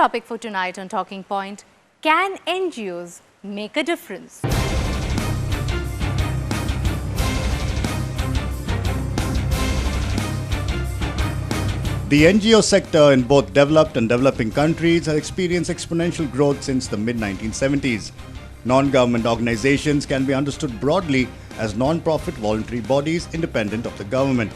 topic for tonight on Talking Point: can NGOs make a difference? The NGO sector in both developed and developing countries has experienced exponential growth since the mid-1970s. Non-government organizations can be understood broadly as non-profit voluntary bodies independent of the government.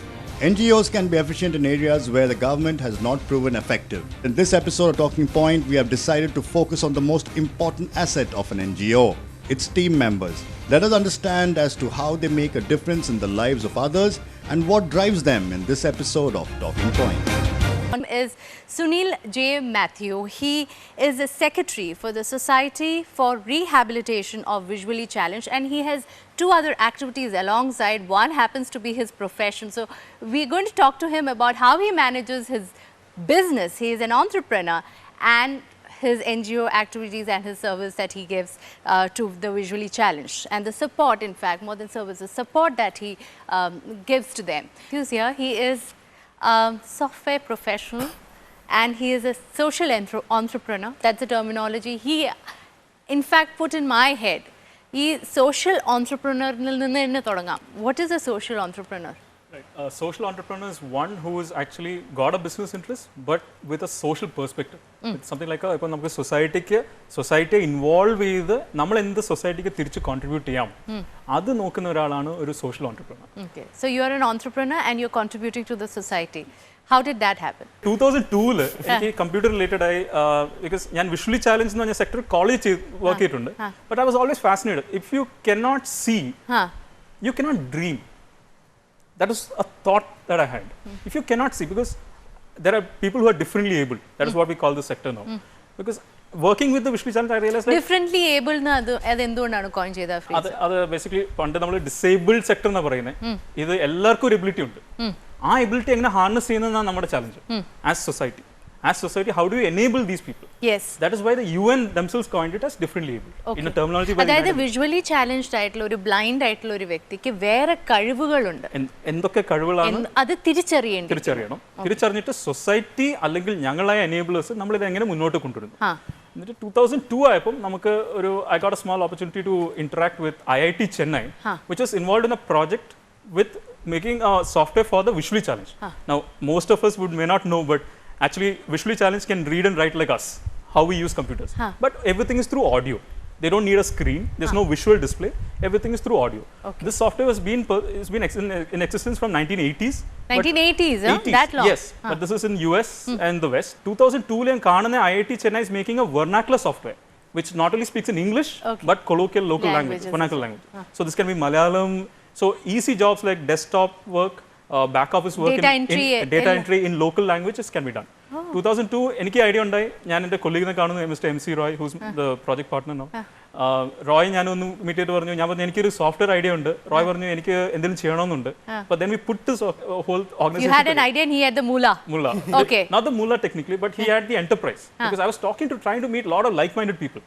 NGOs can be efficient in areas where the government has not proven effective. In this episode of Talking Point, we have decided to focus on the most important asset of an NGO, its team members. Let us understand as to how they make a difference in the lives of others and what drives them in this episode of Talking Point. Is Sunil J. Matthew. He is the secretary for the Society for Rehabilitation of Visually Challenged, and he has two other activities alongside. One happens to be his profession. So we're going to talk to him about how he manages his business. He is an entrepreneur, and his NGO activities and his service that he gives to the visually challenged, and the support, in fact, more than service, the support that he gives to them. He's here. He is a software professional, and he is a social entrepreneur. That's the terminology he, in fact, put in my head. He social entrepreneur. What is a social entrepreneur? Right. A social entrepreneur is one who has actually got a business interest, but with a social perspective. It's something like a society involved with the society to contribute to. That's a social entrepreneur. Okay. So you are an entrepreneur and you're contributing to the society. How did that happen? 2002, computer related, because I visually challenged in the sector college work, but I was always fascinated. If you cannot see, you cannot dream. That was a thought that I had. If you cannot see, because there are people who are differently able. That is what we call the sector now. Because working with the visually challenged, I realized that differently able na adu coin cheyda phrase. Adu basically pande nammal disabled sector na parayune. Idu ellarkum ability undu. Aa ability engane harness cheyyunna nammade challenge as society. As society, how do you enable these people? Yes. That is why the UN themselves coined it as differently able. Okay. In a terminology by the visually challenged ആയിട്ടുള്ള ഒരു blind ആയിട്ടുള്ള ഒരു വ്യക്തിക്ക് വേറെ കഴിവുകളുണ്ട്. എന്തൊക്കെ കഴിവുകളാണ് അത് തിരിച്ചറിയണം. തിരിച്ചറിഞ്ഞിട്ട് സൊസൈറ്റി അല്ലെങ്കിൽ ഞങ്ങളായ എനേബിളേഴ്സ് നമ്മൾ ഇത് എങ്ങനെ മുന്നോട്ട് കൊണ്ടുവരുന്നു. എന്നിട്ട് 2002 ആയപ്പോൾ നമുക്ക് ഒരു I got a small opportunity to interact with IIT Chennai, which was involved in a project with making a software for the visually challenged. Now most of us may not know, but actually visually challenged can read and write like us, how we use computers. But everything is through audio. They don't need a screen. There's no visual display. Everything is through audio. Okay. This software has been in existence from 1980s. 1980s, 80s, that long? Yes, but this is in US and the West. 2002 IIT Chennai is making a vernacular software, which not only speaks in English, but colloquial local language, vernacular language. So this can be Malayalam. So easy jobs like desktop work, back office work, data entry in local languages can be done. 2002, any idea on I and a colleague Mr. MC Roy, who's the project partner now. Roy and meet it software idea under Roy and then Chernonunda. But then we put this whole organization. You had an idea and he had the moolah. Okay. Not the moolah technically, but he had the enterprise. Because I was trying to meet a lot of like-minded people.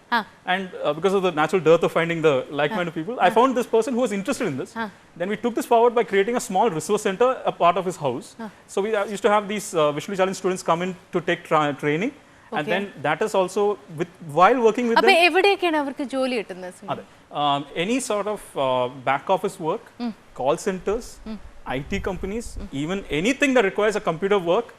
And because of the natural dearth of finding the like-minded people, I found this person who was interested in this. Then we took this forward by creating a small resource center, a part of his house. So we used to have these visually challenged students come in to take training. And then that is also while working with them. Any sort of back office work, call centers, IT companies, even anything that requires a computer work,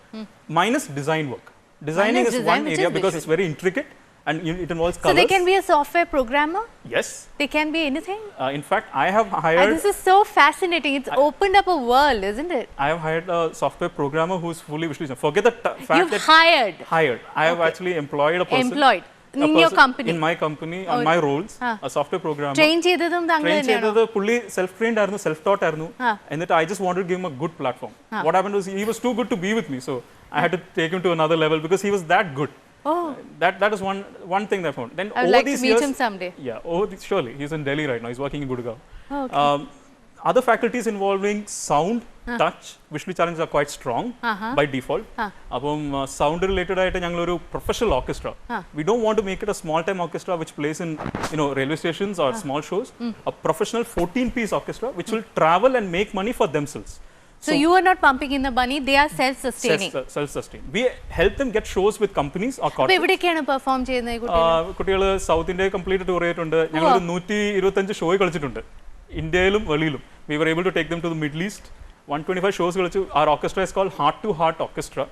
minus design work. Designing is one area because it's very intricate and it involves colors. So they can be a software programmer? Yes. They can be anything? In fact, I have hired... this is so fascinating. It's opened up a world, isn't it? I have hired a software programmer who's fully visually challenged. Forget the fact You've that... Hired? I have actually employed a person. Employed? In your company? In my company, on my roles, a software programmer. Train cheyadadum fully self-trained, self-taught. And that I just wanted to give him a good platform. What happened was he was too good to be with me. So I had to take him to another level because he was that good. That is one thing that I found. Then I would like to meet him someday. Yeah, surely. He's in Delhi right now. He's working in Gurgaon. Other faculties involving sound, touch, visually challenged are quite strong by default. Sound related professional orchestra. We don't want to make it a small time orchestra which plays in railway stations or small shows. A professional 14-piece orchestra which will travel and make money for themselves. So you are not pumping in the money, they are self-sustaining. Self-sustained. We help them get shows with companies or അപ്പോൾ corporates. എവിടേക്കാണ് perform ചെയ്യുന്നത് ഈ കുട്ടികൾ? കുട്ടികൾ south India complete tour ചെയ്തിട്ടുണ്ട്. ഞങ്ങൾ 125 show കളിച്ചിട്ടുണ്ട് ഇന്ത്യയിലും വെളിയിലും. We were able to take them to the Middle East. 125 shows കളിച്ചു. Our orchestra is called Heart to Heart Orchestra.